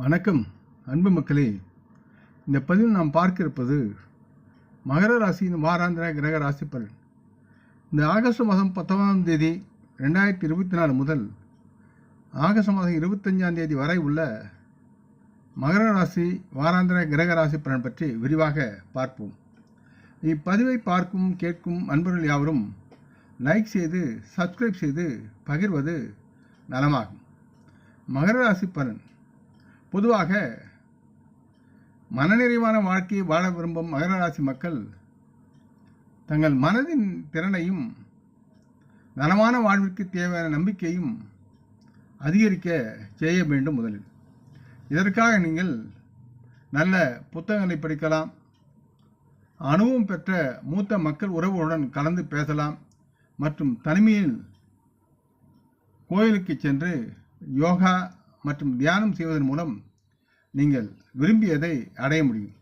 வணக்கம் அன்பு மக்களே. இந்த பதிவில் நாம் பார்க்க இருப்பது மகர ராசியின் வாராந்திர கிரக ராசி பலன். இந்த ஆகஸ்ட் மாதம் 19ஆம் தேதி 2024 முதல் ஆகஸ்ட் மாதம் 25ஆம் தேதி வரை உள்ள மகர ராசி வாராந்திர கிரக ராசி பலன் பற்றி விரிவாக பார்ப்போம். இப்பதிவை பார்க்கும் கேட்கும் அன்பர்கள் யாவரும் லைக் செய்து சப்ஸ்கிரைப் செய்து பகிர்வது நலமாகும். மகர ராசி பலன். பொதுவாக மனநிறைவான வாழ்க்கையை வாழ விரும்பும் மகர ராசி மக்கள் தங்கள் மனதின் திறனையும் நலமான வாழ்விற்கு தேவையான நம்பிக்கையும் அதிகரிக்க செய்ய வேண்டும். முதலில் இதற்காக நீங்கள் நல்ல புத்தகங்களை படிக்கலாம், அனுபவம் பெற்ற மூத்த மக்கள் உறவுகளுடன் கலந்து பேசலாம் மற்றும் தனிமையில் கோயிலுக்கு சென்று யோகா மற்றும் தியானம் செய்வதன் மூலம் நீங்கள் விரும்பியதை அடைய முடியும்.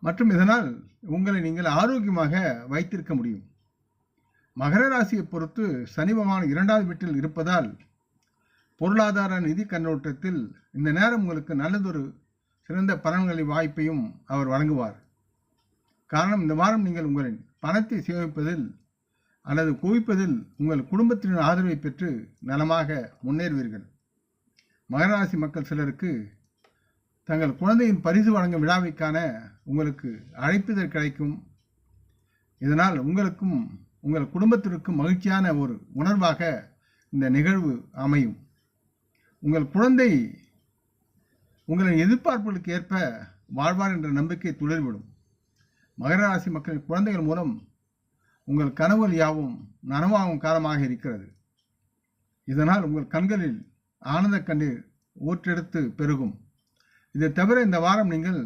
மற்றும் இதனால் உங்களை நீங்கள் ஆரோக்கியமாக வைத்திருக்க முடியும். மகர ராசியை பொறுத்து சனி பகவான் 2வது வீட்டில் இருப்பதால் பொருளாதார நிதி கண்ணோட்டத்தில் இந்த நேரம் உங்களுக்கு நல்லதொரு சிறந்த பலன்களை வாய்ப்பையும் அவர் வழங்குவார். காரணம், இந்த வாரம் நீங்கள் உங்களின் பணத்தை சேமிப்பதில் அல்லது குவிப்பதில் உங்கள் குடும்பத்தினர் ஆதரவை பெற்று நலமாக முன்னேறுவீர்கள். மகராசி மக்கள் சிலருக்கு தங்கள் குழந்தையின் பரிசு வழங்கும் விழாவைக்கான உங்களுக்கு அழைப்புதல் கிடைக்கும். இதனால் உங்களுக்கும் உங்கள் குடும்பத்திற்கும் மகிழ்ச்சியான ஒரு உணர்வாக இந்த நிகழ்வு அமையும். உங்கள் குழந்தை உங்களின் எதிர்பார்ப்புகளுக்கு ஏற்ப வாழ்வார் என்ற நம்பிக்கை துளிர்விடும். மகர ராசி மக்களின் குழந்தைகள் மூலம் உங்கள் கனவுகள் யாவும் நனவாகும் காலமாக இருக்கிறது. இதனால் உங்கள் கண்களில் ஆனந்த கண்ணீர் ஊற்றெடுத்து பெருகும். இதை தவிர இந்த வாரம் நீங்கள்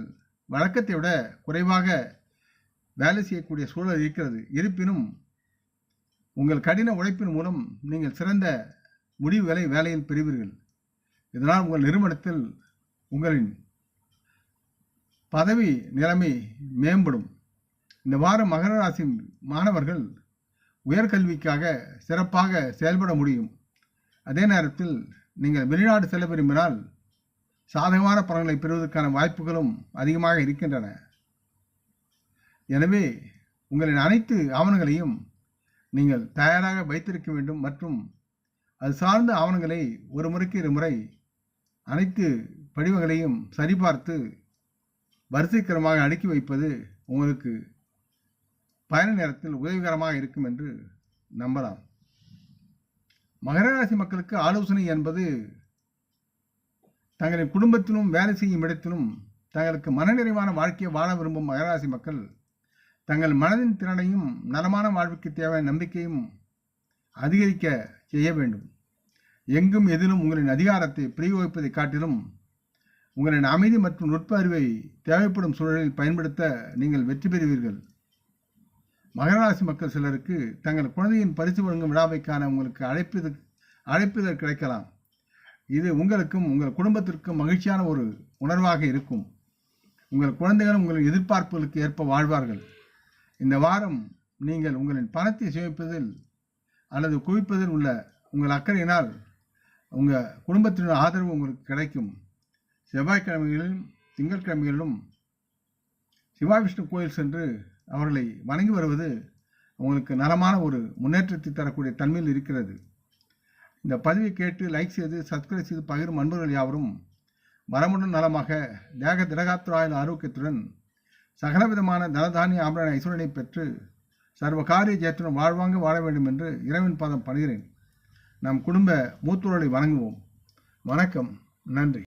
வழக்கத்தை விட குறைவாக வேலை செய்யக்கூடிய சூழல் இருக்கிறது. இருப்பினும் உங்கள் கடின உழைப்பின் மூலம் நீங்கள் சிறந்த முடிவுகளை வேலையில் பெறுவீர்கள். இதனால் உங்கள் நிறுவனத்தில் உங்களின் பதவி நிலைமை மேம்படும். இந்த வாரம் மகர ராசி மாணவர்கள் உயர்கல்விக்காக சிறப்பாக செயல்பட முடியும். அதே நேரத்தில் நீங்கள் வெளிநாடு செல்ல விரும்பினால் சாதகமான பலன்களை பெறுவதற்கான வாய்ப்புகளும் அதிகமாக இருக்கின்றன. எனவே உங்களின் அனைத்து ஆவணங்களையும் நீங்கள் தயாராக வைத்திருக்க வேண்டும் மற்றும் அது சார்ந்த ஆவணங்களை ஒரு முறைக்கு 2 முறை அனைத்து படிவங்களையும் சரிபார்த்து வரிசைக்கிரமாக அடுக்கி வைப்பது உங்களுக்கு பயண நேரத்தில் உதவிகரமாக இருக்கும் என்று நம்பலாம். மகர ராசி மக்களுக்கு ஆலோசனை என்பது தங்களின் குடும்பத்திலும் வேலை செய்யும் இடத்திலும் தங்களுக்கு மனநிறைவான வாழ்க்கையை வாழ விரும்பும் மகராசி மக்கள் தங்கள் மனதின் திறனையும் நலமான வாழ்வுக்கு தேவையான நம்பிக்கையும் அதிகரிக்க செய்ய வேண்டும். எங்கும் எதிலும் உங்களின் அதிகாரத்தை பிரயோகிப்பதை காட்டிலும் உங்களின் அமைதி மற்றும் நுட்ப அறிவை தேவைப்படும் சூழலில் பயன்படுத்த நீங்கள் வெற்றி பெறுவீர்கள். மகராசி மக்கள் சிலருக்கு தங்கள் குழந்தையின் பரிசு வழங்கும் விழாவைக்கான உங்களுக்கு அழைப்புதல் கிடைக்கலாம். இது உங்களுக்கும் உங்கள் குடும்பத்திற்கும் மகிழ்ச்சியான ஒரு உணர்வாக இருக்கும். உங்கள் குழந்தைகளும் உங்களின் எதிர்பார்ப்புகளுக்கு ஏற்ப வாழ்வார்கள். இந்த வாரம் நீங்கள் உங்களின் பணத்தை சேமிப்பதில் அல்லது குவிப்பதில் உள்ள உங்கள் அக்கறையினால் உங்கள் குடும்பத்தினர் ஆதரவு உங்களுக்கு கிடைக்கும். செவ்வாய்க்கிழமைகளிலும் திங்கட்கிழமைகளிலும் சிவா விஷ்ணு கோயில் சென்று அவர்களை வணங்கி வருவது உங்களுக்கு நலமான ஒரு முன்னேற்றத்தை தரக்கூடிய தன்மையில் இருக்கிறது. இந்த பதிவை கேட்டு லைக் செய்து சப்ஸ்கிரைப் செய்து பகிரும் அன்பர்கள் யாவரும் வரமுடன் நலமாக தேக திரகாத்துராயல் ஆரோக்கியத்துடன் சகலவிதமான தனதானிய ஆபரண ஐஸ்வரனை பெற்று சர்வ காரிய ஜெயத்துடன் வாழ்வாங்க வாழ வேண்டும் என்று இறைவன் பாதம் பணிகிறேன். நம் குடும்ப மூத்தோர்களை வணங்குவோம். வணக்கம். நன்றி.